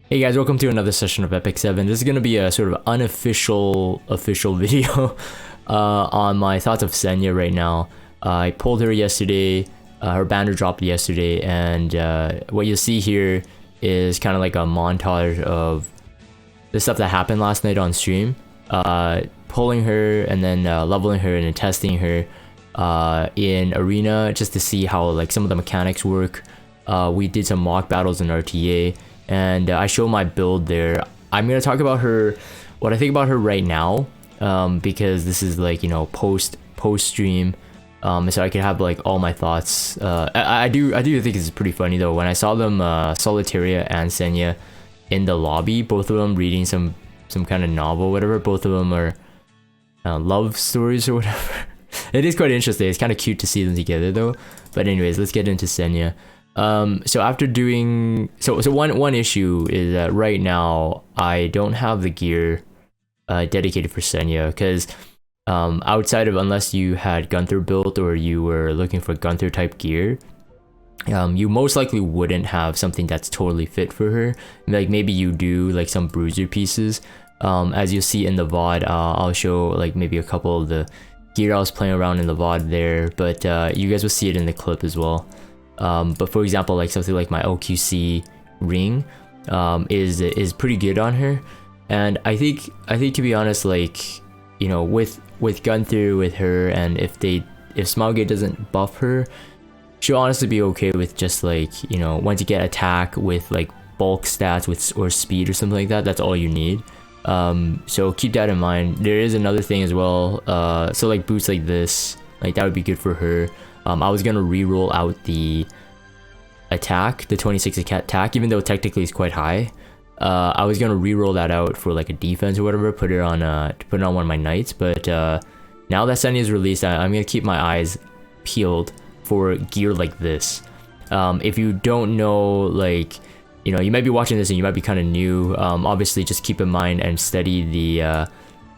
Hey guys, welcome to another session of Epic 7. This is going to be a sort of unofficial video on my thoughts of Senya right now. I pulled her yesterday, her banner dropped yesterday, and what you'll see here is kind of like a montage of the stuff that happened last night on stream. Pulling her and then leveling her and then testing her in Arena just to see how like some of the mechanics work. We did some mock battles in RTA. And I show my build there. I'm gonna talk about her, what I think about her right now, because this is like, you know, post stream, so I can have like all my thoughts. I do think it's pretty funny though when I saw them, Solitaria and Senya in the lobby, both of them reading some kind of novel, whatever. Both of them are love stories or whatever. It is quite interesting. It's kind of cute to see them together though. But anyways, let's get into Senya. So after doing one issue is that right now I don't have the gear dedicated for Senya, because outside of, unless you had Gunther built or you were looking for Gunther type gear, you most likely wouldn't have something that's totally fit for her. Like maybe you do like some bruiser pieces. As you'll see in the VOD, I'll show like maybe a couple of the gear I was playing around in the VOD there, but you guys will see it in the clip as well. But for example, like something like my OQC ring is pretty good on her, and I think to be honest, like, you know, with Gunther, with her, and if Smaugate doesn't buff her, she'll honestly be okay with just like, you know, once you get attack with like bulk stats or speed or something like that, that's all you need. So keep that in mind. There is another thing as well, so like boots like this, like that would be good for her. I was gonna re-roll out the attack, the 26 attack, even though technically it's quite high. I was gonna re-roll that out for like a defense or whatever, put it on one of my knights. But now that Senya is released, I'm gonna keep my eyes peeled for gear like this. If you don't know, like, you know, you might be watching this and you might be kind of new. Obviously, just keep in mind and study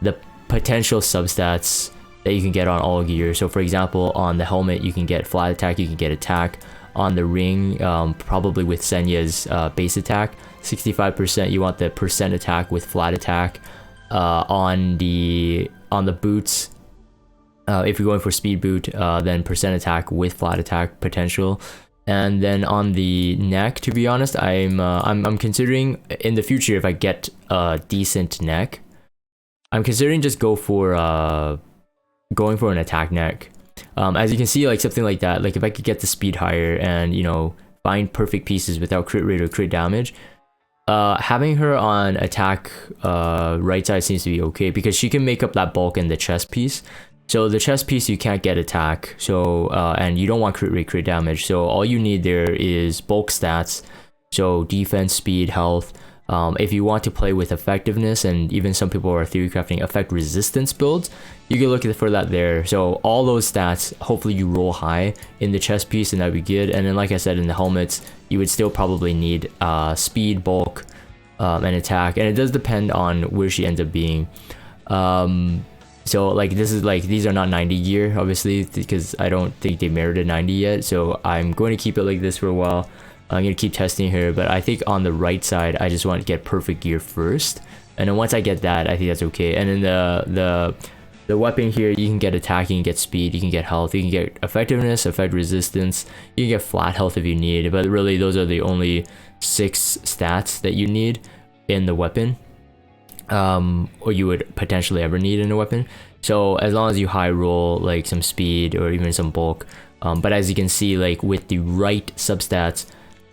the potential substats that you can get on all gear. So for example, on the helmet you can get flat attack, you can get attack. On the ring, probably with Senya's base attack, 65%, you want the percent attack with flat attack. On the boots, if you're going for speed boot, then percent attack with flat attack potential. And then on the neck, to be honest, I'm considering in the future, if I get a decent neck, I'm considering just going for an attack neck. As you can see, like something like that, like if I could get the speed higher and, you know, find perfect pieces without crit rate or crit damage, having her on attack right side seems to be okay, because she can make up that bulk in the chest piece. So the chest piece you can't get attack, so and you don't want crit rate, crit damage, so all you need there is bulk stats, so defense, speed, health. If you want to play with effectiveness, and even some people are theory crafting effect resistance builds, you can look for that there. So all those stats, hopefully you roll high in the chest piece, and that'd be good. And then like I said, in the helmets, you would still probably need speed, bulk, and attack, and it does depend on where she ends up being. So like this is like, these are not 90 gear obviously, because I don't think they merited 90 yet, so I'm going to keep it like this for a while. I'm gonna keep testing her, but I think on the right side I just want to get perfect gear first, and then once I get that, I think that's okay. And then the weapon here, you can get attack, you can get speed, you can get health, you can get effectiveness, effect resistance, you can get flat health if you need, but really those are the only 6 stats that you need in the weapon, or you would potentially ever need in a weapon. So as long as you high roll like some speed or even some bulk, but as you can see, like with the right substats,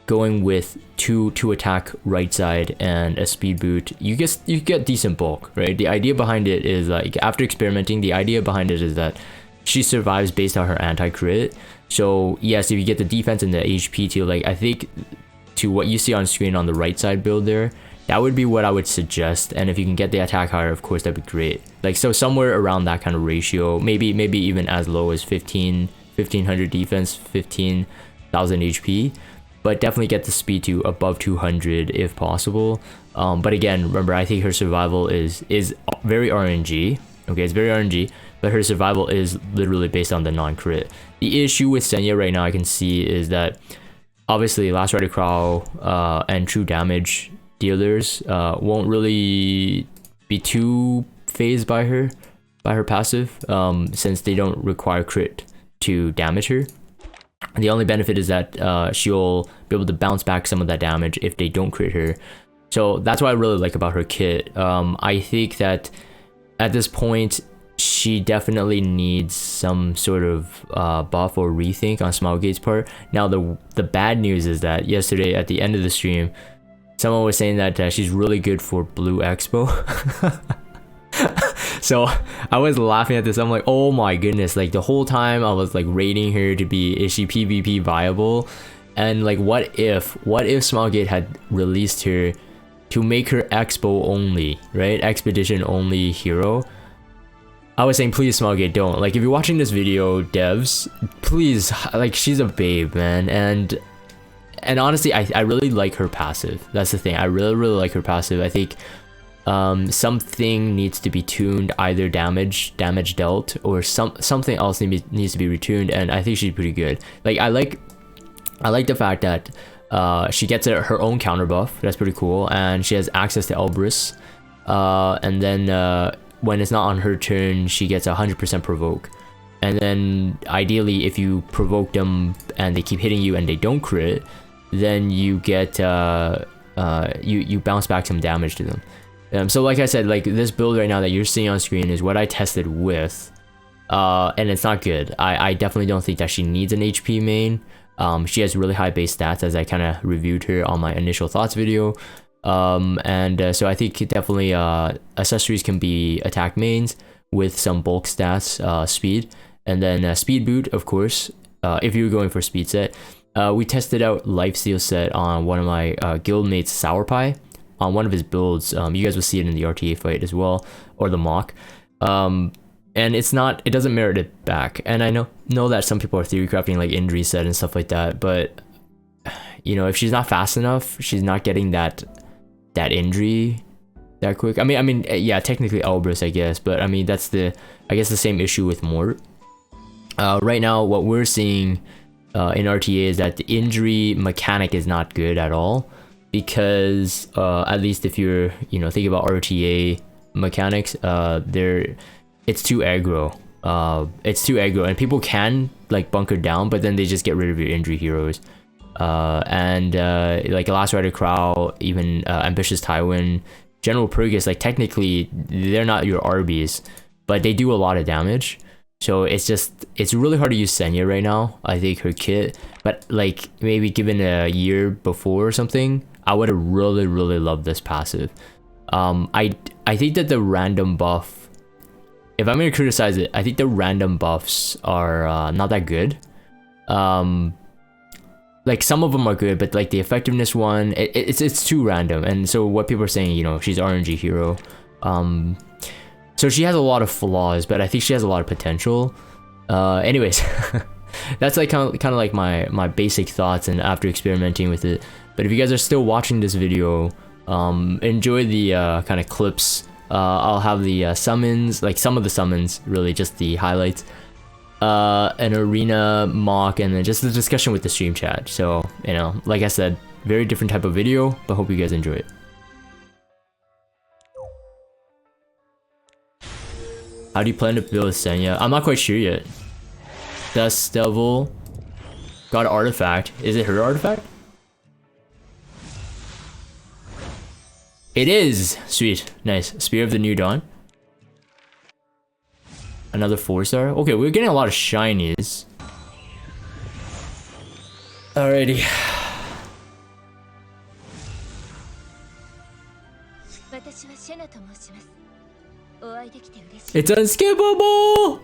going with two attack right side and a speed boot, you get decent bulk, right? The idea behind it is, like, after experimenting, the idea behind it is that she survives based on her anti-crit. So yes, if you get the defense and the HP to, like, I think to what you see on screen on the right side build there, that would be what I would suggest. And if you can get the attack higher, of course, that'd be great. Like, so somewhere around that kind of ratio, maybe even as low as 1500 defense, 15,000 HP. But definitely get the speed to above 200 if possible. But again, remember, I think her survival is very RNG. Okay, it's very RNG, but her survival is literally based on the non-crit. The issue with Senya right now I can see is that obviously Last Rider Krau and true damage dealers won't really be too phased by her passive, since they don't require crit to damage her. The only benefit is that she'll be able to bounce back some of that damage if they don't crit her. So that's what I really like about her kit. I think that at this point, she definitely needs some sort of buff or rethink on Smilegate's part. Now, the bad news is that yesterday at the end of the stream, someone was saying that she's really good for Blue Expo. So I was laughing at this. I'm like, oh my goodness, like the whole time I was like rating her to be, is she PvP viable? And like, what if Smilegate had released her to make her Expo only, right? Expedition only hero. I was saying, please Smilegate, don't. Like, if you're watching this video, devs, please, like, she's a babe, man. And honestly, I really like her passive. That's the thing. I really like her passive. I think something needs to be tuned, either damage dealt, or something else needs to be retuned, and I think she's pretty good. Like, I like the fact that she gets her own counter buff. That's pretty cool, and she has access to Elbrus. And then when it's not on her turn, she gets 100% provoke. And then ideally, if you provoke them and they keep hitting you and they don't crit, then you get you bounce back some damage to them. So like I said, like this build right now that you're seeing on screen is what I tested with, and it's not good. I definitely don't think that she needs an HP main. She has really high base stats, as I kind of reviewed her on my initial thoughts video. So I think definitely accessories can be attack mains with some bulk stats, speed, and then speed boot, of course, if you're going for speed set. We tested out lifesteal set on one of my guildmates, Sour Pie, on one of his builds. You guys will see it in the RTA fight as well, or the mock. And it doesn't merit it back. And I know that some people are theory crafting like injury set and stuff like that, but you know, if she's not fast enough, she's not getting that injury that quick. I mean, yeah, technically Elbrus, I guess, but I mean, that's the same issue with Mort. Right now, what we're seeing in RTA is that the injury mechanic is not good at all, because at least if you're, thinking about RTA mechanics, it's too aggro. And people can like bunker down, but then they just get rid of your injury heroes. Like Last Rider Krau, even Ambitious Tywin, General Purgus, like technically they're not your RBs, but they do a lot of damage. So it's really hard to use Senya right now, I think, her kit. But like maybe given a year before or something, I would have really loved this passive. I think that the random buff, if I'm gonna criticize it, I think the random buffs are not that good. Like some of them are good, but like the effectiveness one, it's too random. And so what people are saying, she's RNG hero. So she has a lot of flaws, but I think she has a lot of potential. Anyways, that's like kind of like my basic thoughts and after experimenting with it. But if you guys are still watching this video, enjoy the kind of clips. I'll have the summons, like some of the summons, really just the highlights. An arena mock, and then just the discussion with the stream chat. So, like I said, very different type of video, but hope you guys enjoy it. How do you plan to build Senya? I'm not quite sure yet. Dust Devil got an artifact. Is it her artifact? It is! Sweet. Nice. Spear of the New Dawn. Another 4-star? Okay, we're getting a lot of shinies. Alrighty. It's unskippable!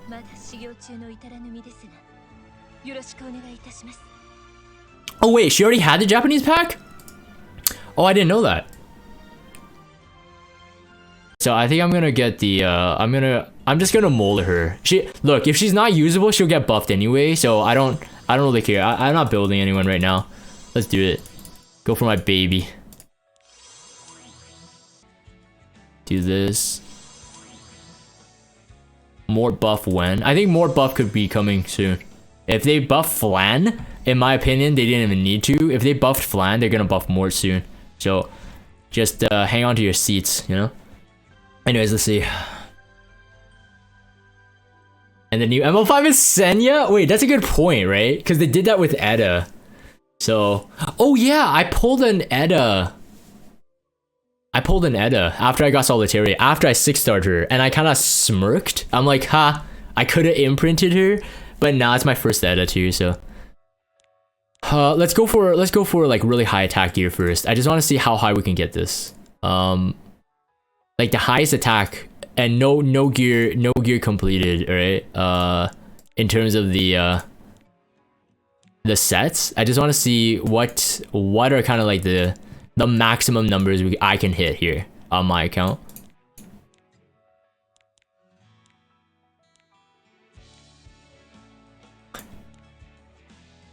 Oh wait, she already had the Japanese pack? Oh, I didn't know that. So I think I'm gonna get the I'm just gonna mold her. Look, if she's not usable, she'll get buffed anyway, so I don't really care. I'm not building anyone right now. Let's do it. Go for my baby. Do this. More buff when? I think more buff could be coming soon. If they buff Flan, in my opinion, they didn't even need to. If they buffed Flan, they're gonna buff more soon. So just hang on to your seats, you know? Anyways, let's see. And the new ML5 is Senya? Wait, that's a good point, right? Because they did that with Edda. So, oh yeah, I pulled an Edda after I got Solitaria, after I 6-starred her, and I kind of smirked. I'm like, ha, I could have imprinted her, but now it's my first Edda too, so. Let's go for like really high attack gear first. I just want to see how high we can get this. Like the highest attack and no gear completed, alright? In terms of the sets, I just want to see what are kind of like the maximum numbers I can hit here on my account.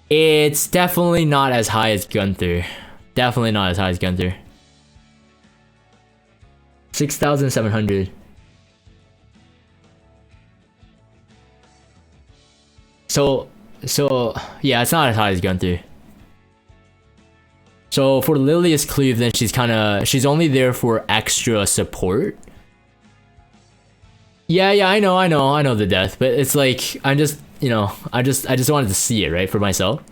It's definitely not as high as Gunther. Definitely not as high as Gunther. 6,700. So yeah, it's not as high as Gunther. So for Lilia's Cleave, then she's only there for extra support. Yeah, I know the death, but it's like I'm just, you know, I just wanted to see it, right, for myself.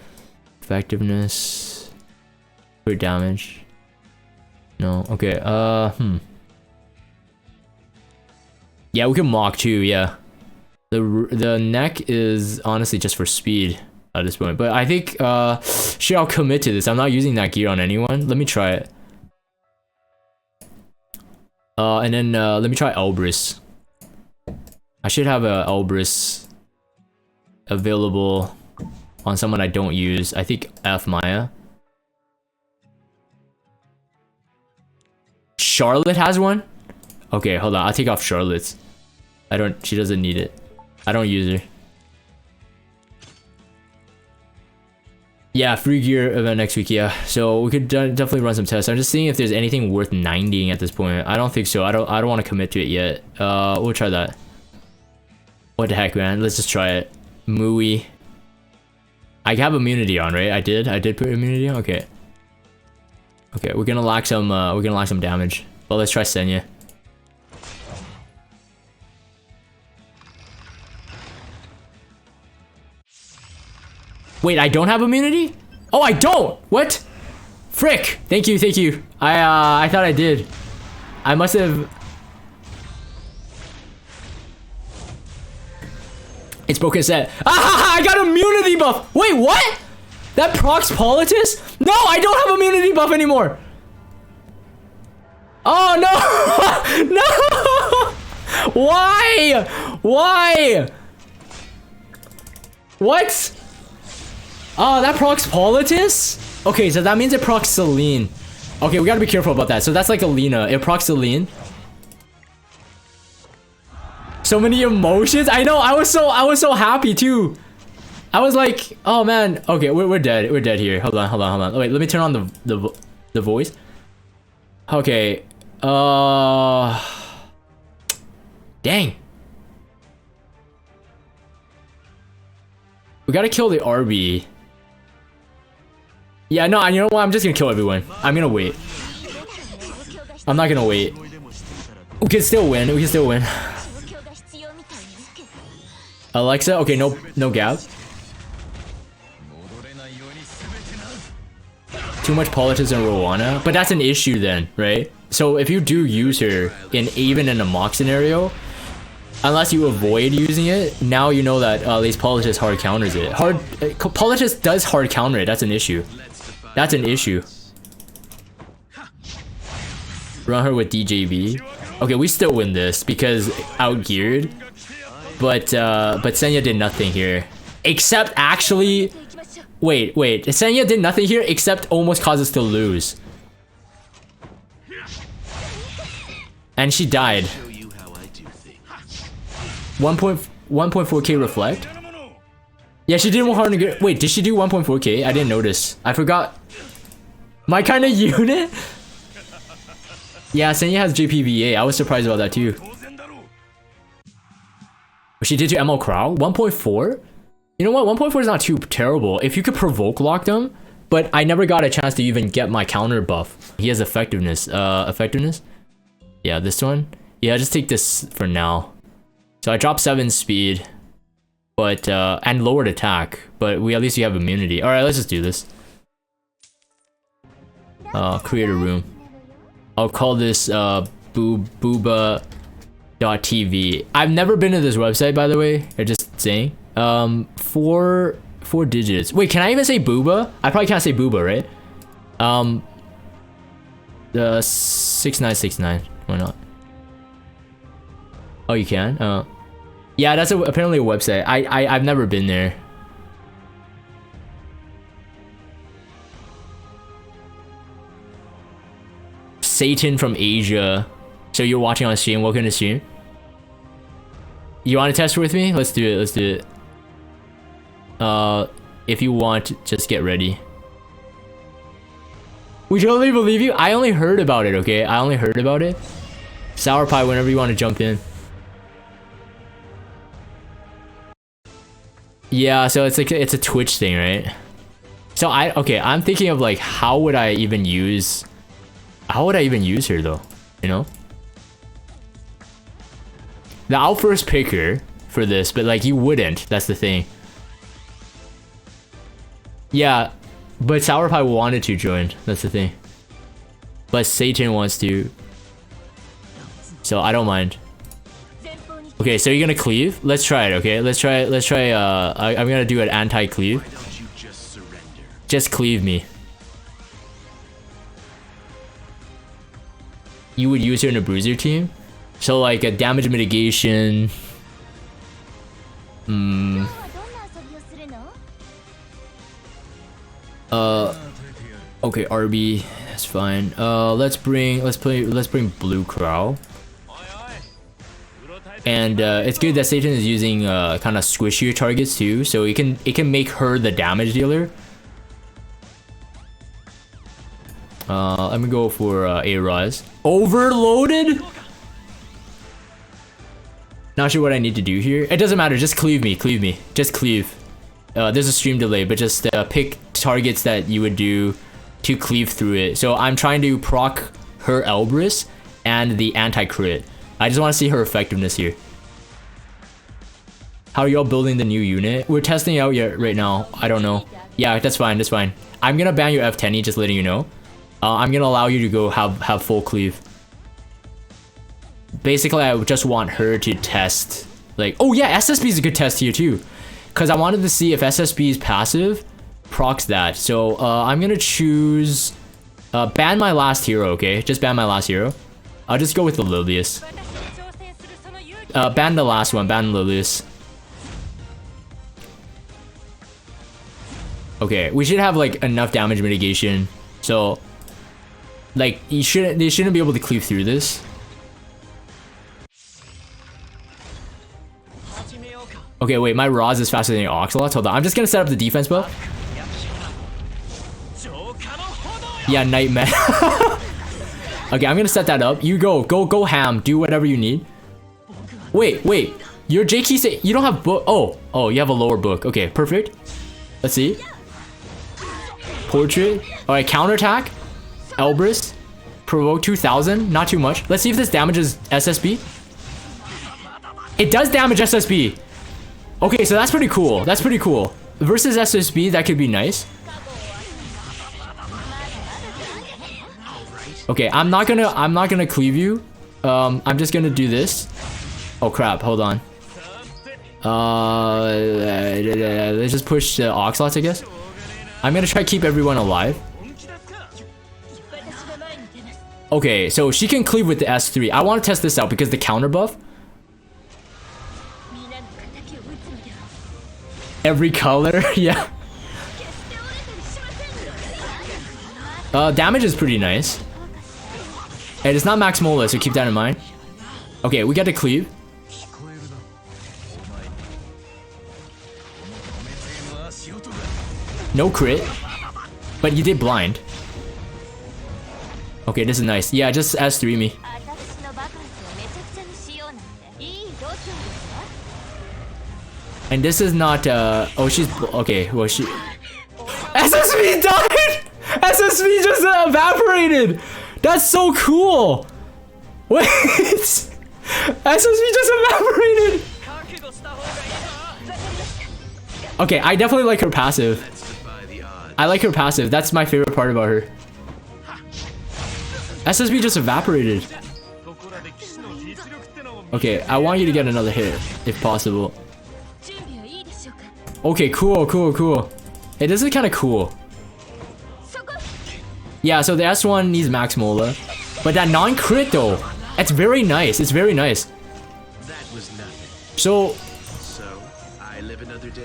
Effectiveness, crit damage. No, okay. Yeah, we can mock too. Yeah, the neck is honestly just for speed at this point, but I think shit, I'll commit to this. I'm not using that gear on anyone. Let me try it. And then let me try Elbrus. I should have a Elbrus available on someone I don't use. I think F Maya. Charlotte has one? Okay, hold on. I'll take off Charlotte's. She doesn't need it. I don't use her. Yeah, free gear event next week, yeah. So we could definitely run some tests. I'm just seeing if there's anything worth 90ing at this point. I don't think so. I don't want to commit to it yet. We'll try that. What the heck, man? Let's just try it. Mui. I have immunity on, right? I did put immunity on? Okay. Okay, we're gonna lack some damage. Well, let's try Senya. Wait, I don't have immunity? Oh, I don't! What? Frick! Thank you. I thought I did. I must have... It's broken set. Ah, I got immunity buff! Wait, what? That procs Politis? No, I don't have immunity buff anymore! Oh, no! No! Why? Why? What? Oh, that procs Politis? Okay, so that means it procs Celine. Okay, we gotta be careful about that. So that's like Alina. It procs Celine. So many emotions. I know. I was so happy too. I was like, oh man. Okay, we're dead. We're dead here. Hold on. Wait, let me turn on the voice. Okay. Dang. We gotta kill the RB. Yeah, no, you know what? I'm just gonna kill everyone. I'm gonna wait. I'm not gonna wait. We can still win. Alexa? Okay, no gap. Too much Politis and Roana, but that's an issue then, right? So if you do use her even in a mock scenario, unless you avoid using it, now you know that at least Politis hard counters it. Politis does hard counter it. That's an issue. That's an issue. Run her with DJV. Okay, we still win this because outgeared. But Senya did nothing here. Except actually... Wait. Senya did nothing here except almost cause us to lose. And she died. 1.4k reflect? Yeah, she did 100. Wait, did she do 1.4k? I didn't notice. I forgot. My kind of unit? Yeah, Senya has JPVA. I was surprised about that too. She did to ML Krau? 1.4? You know what? 1.4 is not too terrible. If you could provoke lock them, but I never got a chance to even get my counter buff. He has effectiveness. Effectiveness? Yeah, this one. Yeah, just take this for now. So I dropped 7 speed, but and lowered attack, but at least we have immunity. All right, let's just do this. Create a room. I'll call this booba.tv. I've never been to this website, by the way. I'm just saying. 4 digits. Wait, can I even say booba? I probably can't say booba, right? 6969. Why not? Oh, you can? Yeah, that's apparently a website. I've never been there. Satan from Asia. So you're watching on stream. Welcome to stream. You want to test with me? Let's do it. Let's do it. If you want, just get ready. We totally believe you. I only heard about it, okay? I only heard about it. Sour Pie, whenever you want to jump in. Yeah, so it's like it's a Twitch thing, right? So I'm thinking of like how would I even use her though, you know? I'll first pick her for this, but like you wouldn't. That's the thing. Yeah, but Sour Pie wanted to join. That's the thing. But Satan wants to. So I don't mind. Okay, so you're gonna cleave? Let's try it, okay? Let's try I'm gonna do an anti-cleave. Just cleave me. You would use her in a bruiser team? So like a damage mitigation. Okay, RB, that's fine. Let's bring Blue Krau. And it's good that Satan is using kind of squishier targets too, so it can make her the damage dealer. Let me go for A-Rise. Overloaded? Not sure what I need to do here. It doesn't matter, just cleave me, just cleave. There's a stream delay, but just pick targets that you would do to cleave through it. So I'm trying to proc her Elbrus and the anti-crit. I just want to see her effectiveness here. How are y'all building the new unit? We're testing it out yet right now. I don't know. Yeah, that's fine, that's fine. I'm gonna ban your F10E, just letting you know. I'm gonna allow you to go have full cleave. Basically, I just want her to test. Like, oh yeah, SSB is a good test here too. Because I wanted to see if SSB's passive procs that. So I'm gonna choose ban my last hero, okay? Just ban my last hero. I'll just go with the Lilius. Ban the last one, ban Lilius. Okay, we should have like enough damage mitigation. So like they shouldn't be able to cleave through this. Okay, wait, my Roz is faster than your Oxalot. Hold on, I'm just gonna set up the defense buff. Yeah, Nightmare. Okay, I'm gonna set that up. You go ham. Do whatever you need. Wait. Your JK say you don't have book. Oh, you have a lower book. Okay, perfect. Let's see. Portrait. All right, counterattack. Elbrus. Provoke 2000. Not too much. Let's see if this damages SSB. It does damage SSB. Okay, so that's pretty cool. That's pretty cool. Versus SSB, that could be nice. Okay, I'm not gonna cleave you. I'm just gonna do this. Oh crap, hold on. Let's just push the Oxalots, I guess. I'm gonna try to keep everyone alive. Okay, so she can cleave with the S3. I want to test this out because the counter buff. Every color, yeah. Damage is pretty nice. And it's not max mola, so keep that in mind. Okay, we got to cleave. No crit. But you did blind. Okay, this is nice. Yeah, just S3 me. And this is not, oh, she's, okay, well, she... SSB died! SSB just evaporated! That's so cool! Wait! SSB just evaporated! Okay, I definitely like her passive. I like her passive. That's my favorite part about her. SSB just evaporated. Okay, I want you to get another hit, if possible. Okay, cool, cool, cool. Hey, this is kind of cool. Yeah, so the S1 needs Max Mola. But that non-crit though, it's very nice. It's very nice. So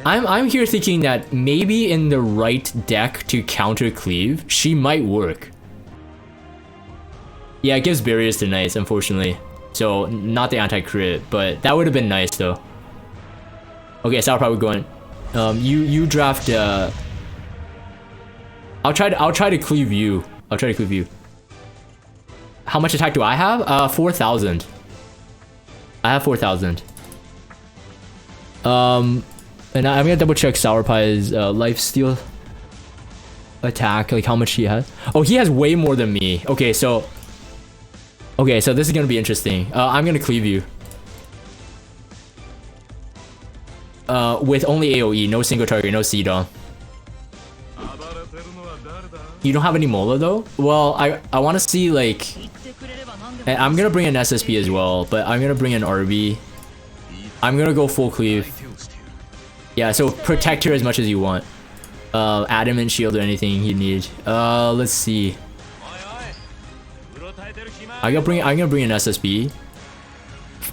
I'm here thinking that maybe in the right deck to counter cleave, she might work. Yeah, it gives barriers to knights, unfortunately. So not the anti-crit, but that would have been nice though. Okay, so I'll probably go in. You draft. I'll try to cleave you. I'll try to cleave you. How much attack do I have? 4,000. I have 4,000. And I'm gonna double check Sour Pie's lifesteal attack, like how much he has. Oh, he has way more than me. Okay, so this is gonna be interesting. I'm gonna cleave you. With only AoE, no single target, no CDOM. You don't have any Mola though? Well, I want to see like... I'm gonna bring an SSB as well, but I'm gonna bring an RB. I'm gonna go full cleave. Yeah, so protect her as much as you want. Adamant shield or anything you need. Let's see. I'm gonna bring an SSB.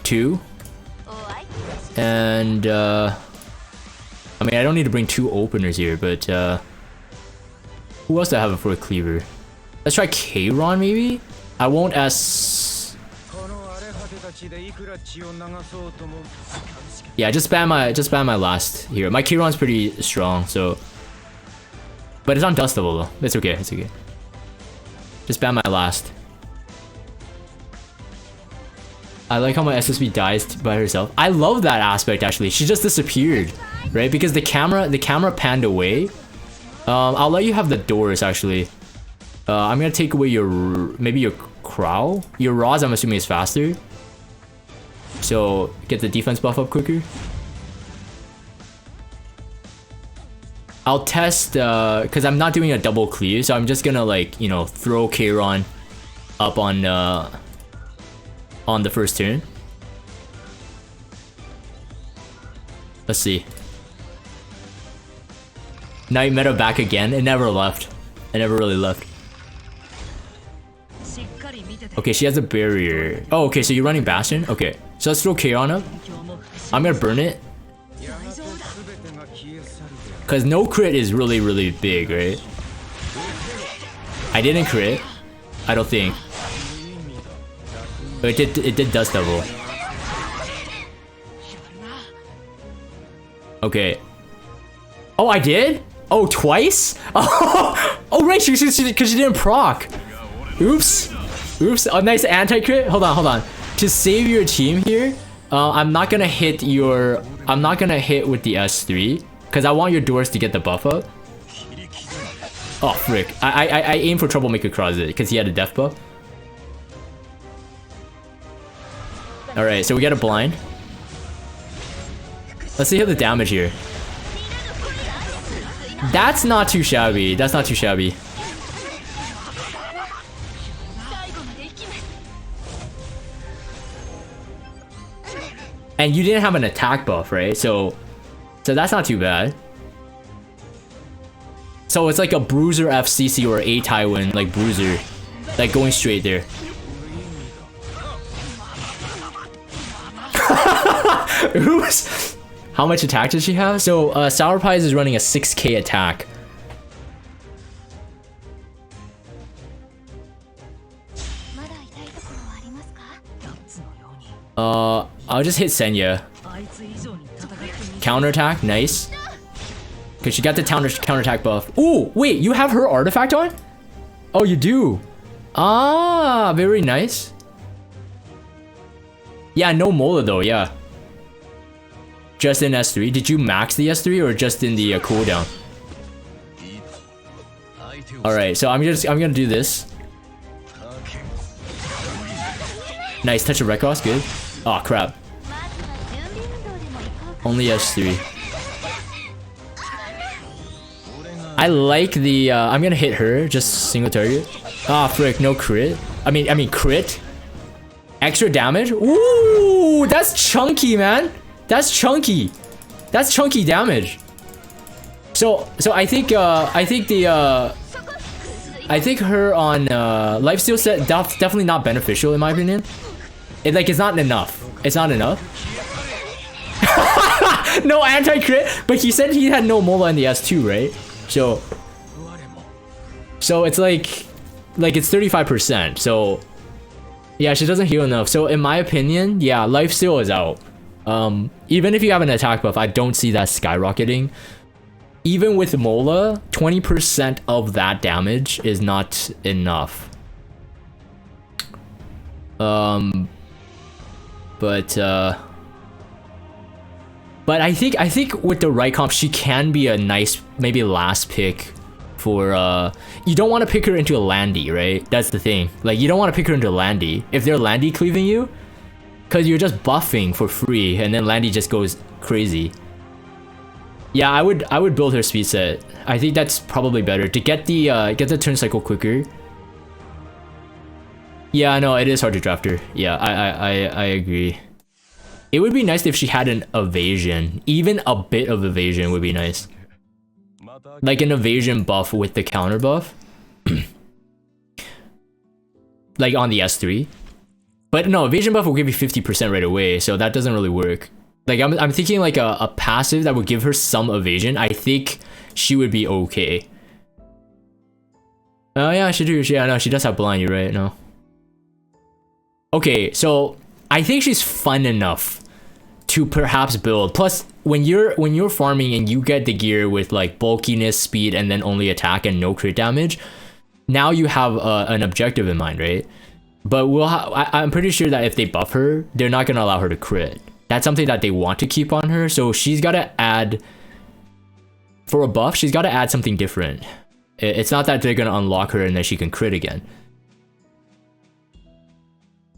2. And I mean, I don't need to bring 2 openers here, but who else do I have for a cleaver? Let's try K-Ron maybe? I won't S. Yeah, just spam my last here. My K-Ron's pretty strong, so. But it's undustable though. It's okay. It's okay. Just spam my last. I like how my SSB dies by herself. I love that aspect actually. She just disappeared, right? Because the camera panned away. I'll let you have the doors actually. I'm gonna take away your maybe your Krau. Your Raws I'm assuming is faster. So get the defense buff up quicker. I'll test because I'm not doing a double cleave, so I'm just gonna like, you know, throw K-Ron up on the first turn. Let's see. Night meta back again. It never left. It never really left. Okay, she has a barrier. Oh, okay, so you're running Bastion? Okay, so let's throw K-On up. I'm gonna burn it. Because no crit is really, really big, right? I didn't crit. I don't think. But it did dust double. Okay. Oh, I did? Oh, twice? Oh, right, because she didn't proc. Oops. Oops. A nice anti-crit. Hold on. To save your team here, I'm not gonna hit with the S3 because I want your doors to get the buff up. Oh, frick. I aim for Troublemaker Crozet because he had a death buff. Alright, so we got a blind. Let's see how the damage here. That's not too shabby. That's not too shabby. And you didn't have an attack buff, right? So that's not too bad. So it's like a Bruiser FCC or a Tywin, like Bruiser. Like going straight there. Oops. How much attack does she have? So Sour Pies is running a 6k attack. I'll just hit Senya. Counterattack, nice. Cause she got the counterattack buff. Ooh, wait, you have her artifact on? Oh, you do. Ah, very nice. Yeah, no Mola though, yeah. Just in S3. Did you max the S3 or just in the cooldown? Alright, so I'm gonna do this. Nice, touch of Rekos, good. Oh crap. Only S3. I like the I'm gonna hit her, just single target. Ah frick, no crit. I mean crit. Extra damage? Ooh, that's chunky, man. That's chunky. That's chunky damage. So I think her on lifesteal set definitely not beneficial in my opinion. It's not enough. It's not enough. No anti-crit, but he said he had no mola in the S2, right? So it's like it's 35%. So yeah, she doesn't heal enough. So in my opinion, yeah, lifesteal is out. Even if you have an attack buff, I don't see that skyrocketing. Even with mola, 20% of that damage is not enough. But I think with the right comp, she can be a nice maybe last pick for you don't want to pick her into a Landy, right? That's the thing. Like you don't want to pick her into a Landy if they're Landy cleaving you, because you're just buffing for free and then Landy just goes crazy. Yeah, I would build her speed set. I think that's probably better to get the turn cycle quicker. Yeah, I know it is hard to draft her. Yeah, I agree. It would be nice if she had an evasion. Even a bit of evasion would be nice. Like an evasion buff with the counter buff. Like on the S3. But no, evasion buff will give you 50% right away, so that doesn't really work. Like I'm thinking like a passive that would give her some evasion. I think she would be okay. Oh yeah, she do. Yeah, no, she does have blind, you're right, no. Okay, so I think she's fun enough to perhaps build. Plus, when you're farming and you get the gear with like bulkiness, speed, and then only attack and no crit damage, now you have an objective in mind, right? But I'm pretty sure that if they buff her, they're not gonna allow her to crit. That's something that they want to keep on her, so she's gotta add, for a buff, she's gotta add something different. It's not that they're gonna unlock her and then she can crit again.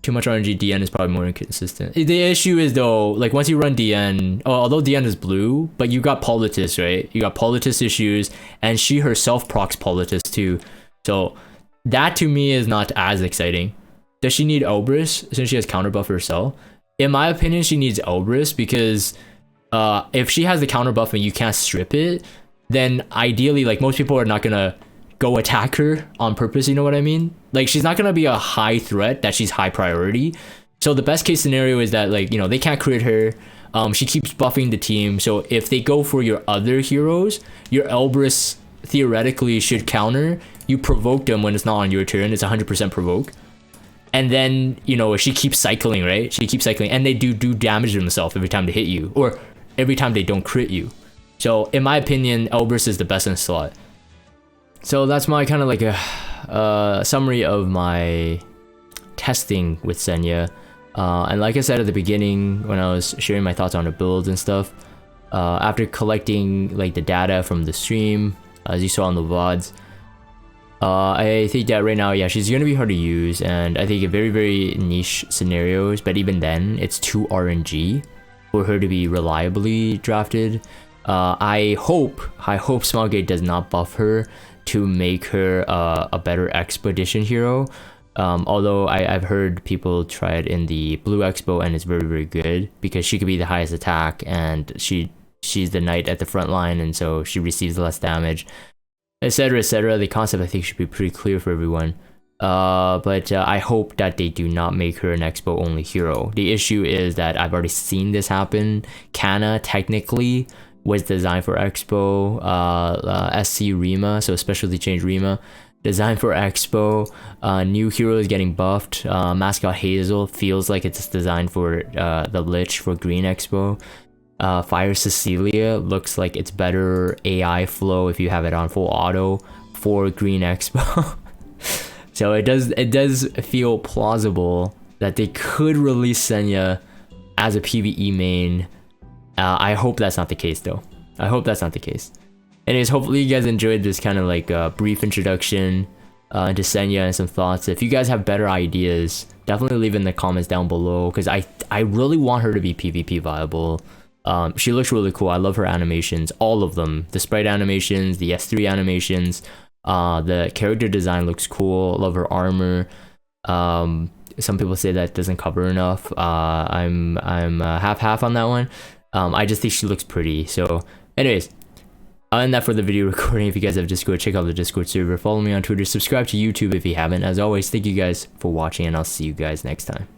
Too much RNG, DN is probably more inconsistent. The issue is though, like once you run DN, although DN is blue, but you got Politis, right? You got Politis issues, and she herself procs Politis too. So that to me is not as exciting. Does she need Elbrus since she has counter buff herself? In my opinion, she needs Elbrus because if she has the counter buff and you can't strip it, then ideally, like most people are not gonna go attack her on purpose, you know what I mean? Like she's not gonna be a high threat that she's high priority. So the best case scenario is that, like, you know, they can't crit her. She keeps buffing the team. So if they go for your other heroes, your Elbrus theoretically should counter. You provoke them when it's not on your turn. It's 100% provoke. And then, you know, she keeps cycling, right? She keeps cycling, and they do damage to themselves every time they hit you, or every time they don't crit you. So in my opinion, Elbrus is the best in slot. So that's my kind of like a summary of my testing with Senya. And like I said at the beginning, when I was sharing my thoughts on the builds and stuff, after collecting like the data from the stream, as you saw on the VODs, I think that right now, yeah, she's gonna be hard to use, and I think in very, very niche scenarios, but even then, it's too RNG for her to be reliably drafted. I hope Smilegate does not buff her to make her a better Expedition hero. Although I've heard people try it in the Blue Expo, and it's very, very good because she could be the highest attack, and she's the knight at the front line, and so she receives less damage, etc, etc. The concept, I think, should be pretty clear for everyone. But I hope that they do not make her an Expo only hero. The issue is that I've already seen this happen. Kana technically was designed for Expo. SC Rima, so specialty change Rima, designed for Expo. New hero is getting buffed. Mascot Hazel feels like it's designed for the Lich for Green Expo. Fire Cecilia looks like it's better AI flow if you have it on full auto for Green Expo. So it does feel plausible that they could release Senya as a PvE main. I hope that's not the case though. I hope that's not the case. Anyways, hopefully you guys enjoyed this kind of like brief introduction into Senya and some thoughts. If you guys have better ideas, definitely leave in the comments down below, because I really want her to be PvP viable. She looks really cool. I love her animations, all of them. The sprite animations, the S3 animations, the character design looks cool. Love her armor. Some people say that doesn't cover enough. I'm half on that one. I just think she looks pretty. So anyways, I'll end that for the video recording. If you guys have Discord, check out the Discord server. Follow me on Twitter. Subscribe to YouTube if you haven't. As always, thank you guys for watching, and I'll see you guys next time.